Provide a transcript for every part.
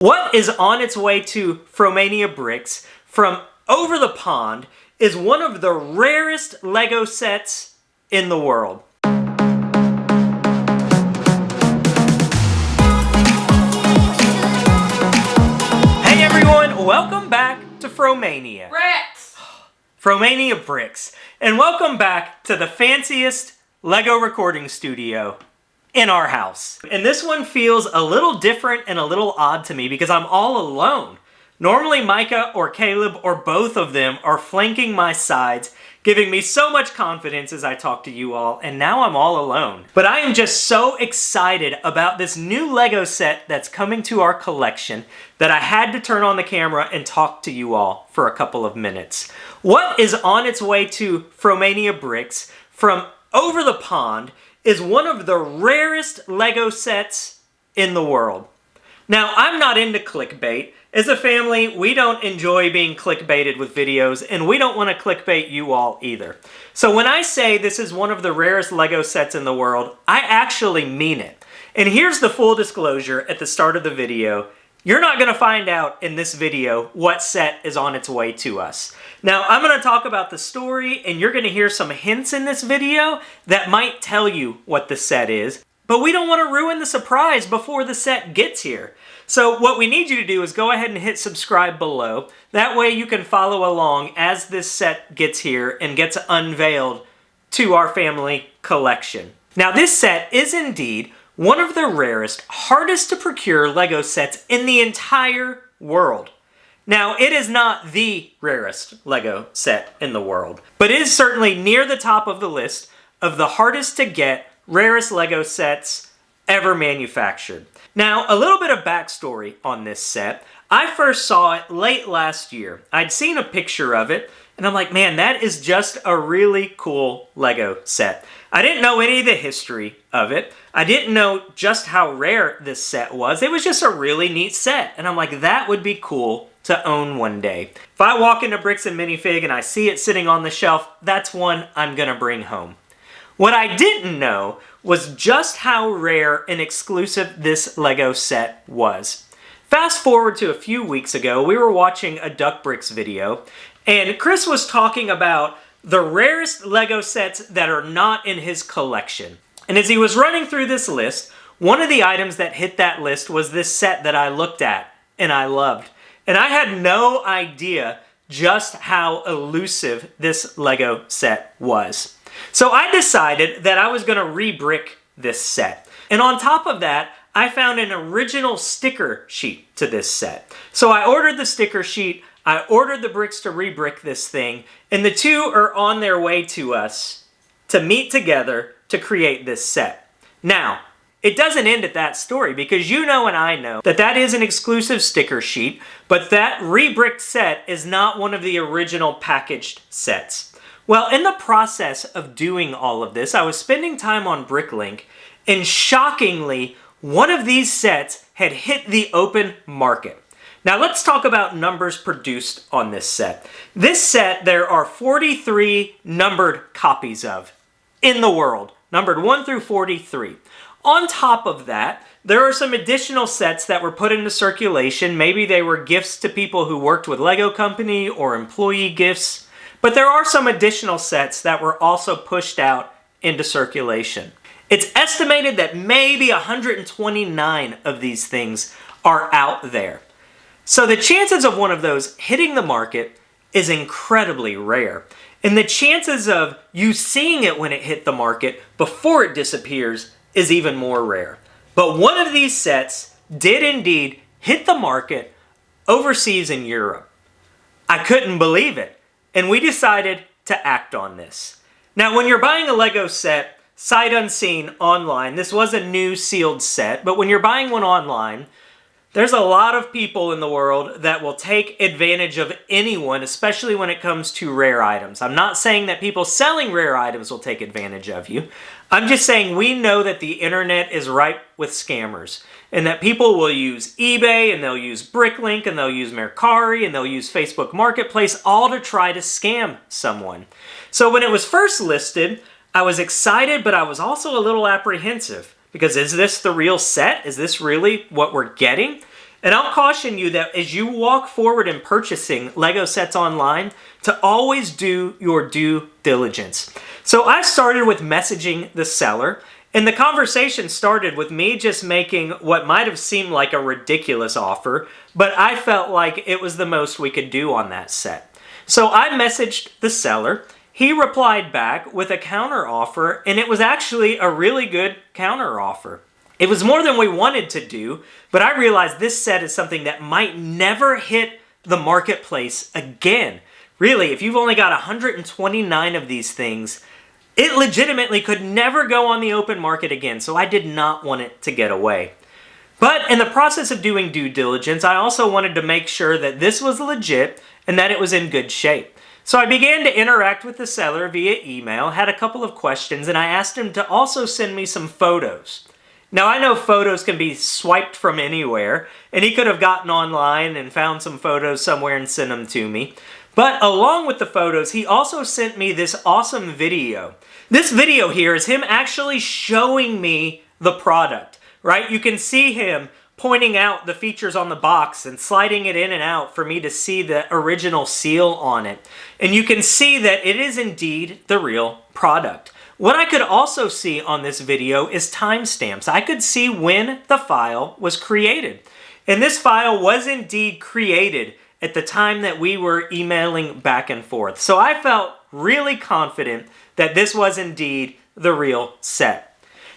What is on its way to Fromania Bricks from over the pond is one of the rarest Lego sets in the world. Hey everyone, welcome back to Fromania. Bricks! Fromania Bricks. And welcome back to the fanciest Lego recording studio in our house. And this one feels a little different and a little odd to me because I'm all alone. Normally Micah or Caleb or both of them are flanking my sides, giving me so much confidence as I talk to you all, and now I'm all alone. But I am just so excited about this new Lego set that's coming to our collection that I had to turn on the camera and talk to you all for a couple of minutes. What is on its way to Fromania Bricks from over the pond is one of the rarest Lego sets in the world. Now, I'm not into clickbait. As a family, we don't enjoy being clickbaited with videos, and we don't want to clickbait you all either. So when I say this is one of the rarest Lego sets in the world, I actually mean it. And here's the full disclosure at the start of the video. You're not going to find out in this video what set is on its way to us. Now, I'm going to talk about the story, and you're going to hear some hints in this video that might tell you what the set is. But we don't want to ruin the surprise before the set gets here. So what we need you to do is go ahead and hit subscribe below. That way you can follow along as this set gets here and gets unveiled to our family collection. Now, this set is indeed one of the rarest, hardest to procure Lego sets in the entire world. Now, it is not the rarest Lego set in the world, but it is certainly near the top of the list of the hardest to get, rarest Lego sets ever manufactured. Now, a little bit of backstory on this set. I first saw it late last year. I'd seen a picture of it, and I'm like, man, that is just a really cool Lego set. I didn't know any of the history of it. I didn't know just how rare this set was. It was just a really neat set, and I'm like, that would be cool to own one day. If I walk into Bricks and Minifig and I see it sitting on the shelf, that's one I'm gonna bring home. What I didn't know was just how rare and exclusive this Lego set was. Fast forward to a few weeks ago, we were watching a Duck Bricks video, and Chris was talking about the rarest Lego sets that are not in his collection. And as he was running through this list, one of the items that hit that list was this set that I looked at and I loved. And I had no idea just how elusive this Lego set was. So I decided that I was going to re-brick this set. And on top of that, I found an original sticker sheet to this set. So I ordered the sticker sheet, I ordered the bricks to re-brick this thing, and the two are on their way to us to meet together to create this set. Now, it doesn't end at that story, because you know and I know that that is an exclusive sticker sheet, but that re-bricked set is not one of the original packaged sets. Well, in the process of doing all of this, I was spending time on Bricklink, and shockingly, one of these sets had hit the open market. Now let's talk about numbers produced on this set. This set there are 43 numbered copies of in the world, numbered 1 through 43. On top of that, there are some additional sets that were put into circulation. Maybe they were gifts to people who worked with Lego Company or employee gifts. But there are some additional sets that were also pushed out into circulation. It's estimated that maybe 129 of these things are out there. So the chances of one of those hitting the market is incredibly rare. And the chances of you seeing it when it hit the market before it disappears is even more rare. But one of these sets did indeed hit the market overseas in Europe. I couldn't believe it. And we decided to act on this. Now, when you're buying a Lego set, sight unseen, online, this was a new sealed set, but when you're buying one online, there's a lot of people in the world that will take advantage of anyone, especially when it comes to rare items. I'm not saying that people selling rare items will take advantage of you. I'm just saying we know that the internet is ripe with scammers, and that people will use eBay, and they'll use Bricklink, and they'll use Mercari, and they'll use Facebook Marketplace, all to try to scam someone. So when it was first listed, I was excited, but I was also a little apprehensive. Because is this the real set? Is this really what we're getting? And I'll caution you that as you walk forward in purchasing Lego sets online, to always do your due diligence. So I started with messaging the seller, and the conversation started with me just making what might have seemed like a ridiculous offer, but I felt like it was the most we could do on that set. So I messaged the seller. He replied back with a counter offer, and it was actually a really good counter offer. It was more than we wanted to do, but I realized this set is something that might never hit the marketplace again. Really, if you've only got 129 of these things, it legitimately could never go on the open market again, so I did not want it to get away. But in the process of doing due diligence, I also wanted to make sure that this was legit and that it was in good shape. So I began to interact with the seller via email, had a couple of questions, and I asked him to also send me some photos. Now, I know photos can be swiped from anywhere, and he could have gotten online and found some photos somewhere and sent them to me. But along with the photos, he also sent me this awesome video. This video here is him actually showing me the product, right? You can see him pointing out the features on the box and sliding it in and out for me to see the original seal on it. And you can see that it is indeed the real product. What I could also see on this video is timestamps. I could see when the file was created. And this file was indeed created at the time that we were emailing back and forth. So I felt really confident that this was indeed the real set.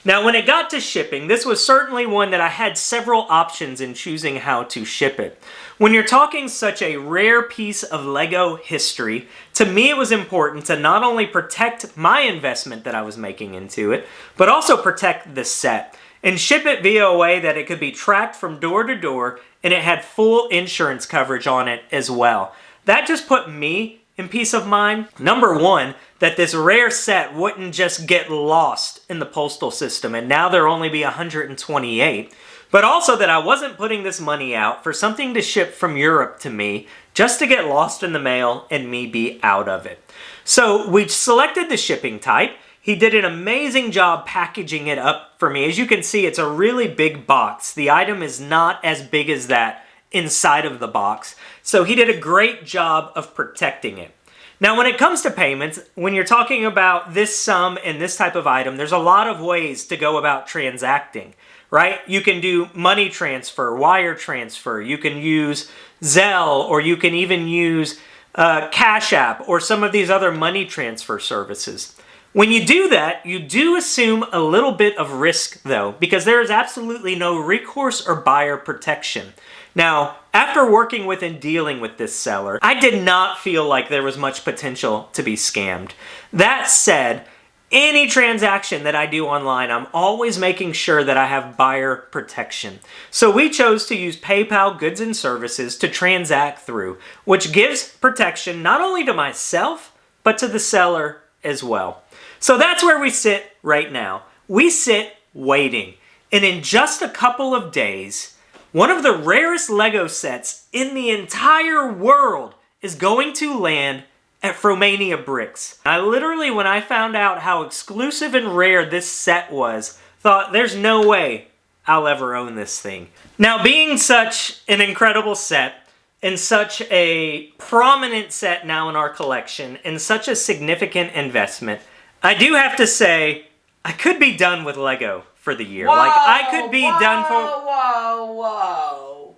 Now, when it got to shipping, this was certainly one that I had several options in choosing how to ship it. When you're talking such a rare piece of Lego history, to me it was important to not only protect my investment that I was making into it, but also protect the set and ship it via a way that it could be tracked from door to door and it had full insurance coverage on it as well. That just put me in peace of mind. Number one, that this rare set wouldn't just get lost in the postal system and now there'll only be 128, but also that I wasn't putting this money out for something to ship from Europe to me just to get lost in the mail and me be out of it. So we selected the shipping type. He did an amazing job packaging it up for me. As you can see, it's a really big box. The item is not as big as that inside of the box. So he did a great job of protecting it. Now, when it comes to payments, when you're talking about this sum and this type of item, there's a lot of ways to go about transacting, right? You can do money transfer, wire transfer. You can use Zelle, or you can even use Cash App or some of these other money transfer services. When you do that, you do assume a little bit of risk, though, because there is absolutely no recourse or buyer protection. Now, after working with and dealing with this seller, I did not feel like there was much potential to be scammed. That said, any transaction that I do online, I'm always making sure that I have buyer protection. So we chose to use PayPal Goods and Services to transact through, which gives protection not only to myself, but to the seller as well. So that's where we sit right now. We sit waiting. And in just a couple of days, one of the rarest Lego sets in the entire world is going to land at Fromania Bricks. I literally, when I found out how exclusive and rare this set was, thought there's no way I'll ever own this thing. Now, being such an incredible set and such a prominent set now in our collection and such a significant investment, I do have to say I could be done with Lego for the year. Whoa, like, I could be done for... Whoa.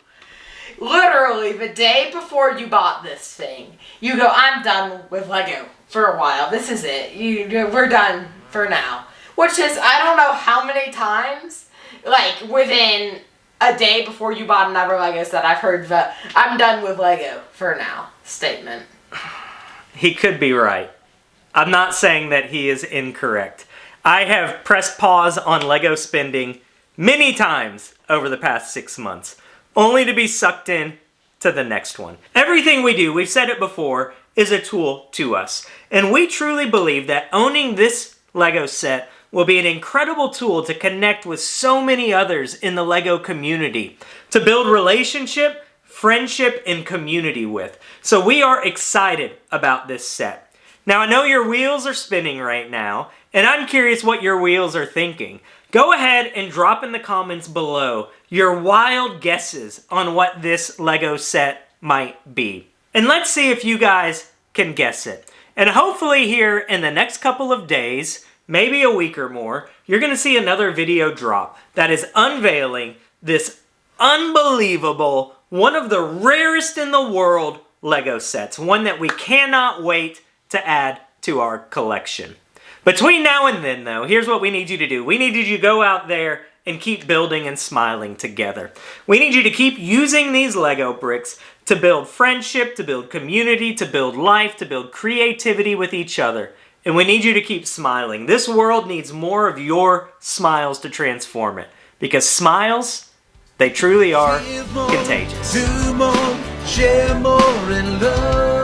Literally, the day before you bought this thing, you go, I'm done with Lego for a while. This is it. We're done for now. Which is, I don't know how many times, like, within a day before you bought another Lego set, I've heard the, I'm done with Lego for now statement. He could be right. I'm not saying that he is incorrect. I have pressed pause on Lego spending many times over the past 6 months, only to be sucked in to the next one. Everything we do, we've said it before, is a tool to us. And we truly believe that owning this Lego set will be an incredible tool to connect with so many others in the Lego community, to build relationship, friendship, and community with. So we are excited about this set. Now, I know your wheels are spinning right now, and I'm curious what your wheels are thinking. Go ahead and drop in the comments below your wild guesses on what this Lego set might be. And let's see if you guys can guess it. And hopefully here in the next couple of days, maybe a week or more, you're going to see another video drop that is unveiling this unbelievable, one of the rarest in the world Lego sets. One that we cannot wait to add to our collection. Between now and then, though, here's what we need you to do. We need you to go out there and keep building and smiling together. We need you to keep using these Lego bricks to build friendship, to build community, to build life, to build creativity with each other. And we need you to keep smiling. This world needs more of your smiles to transform it. Because smiles, they truly are contagious. Do more, share more, and love.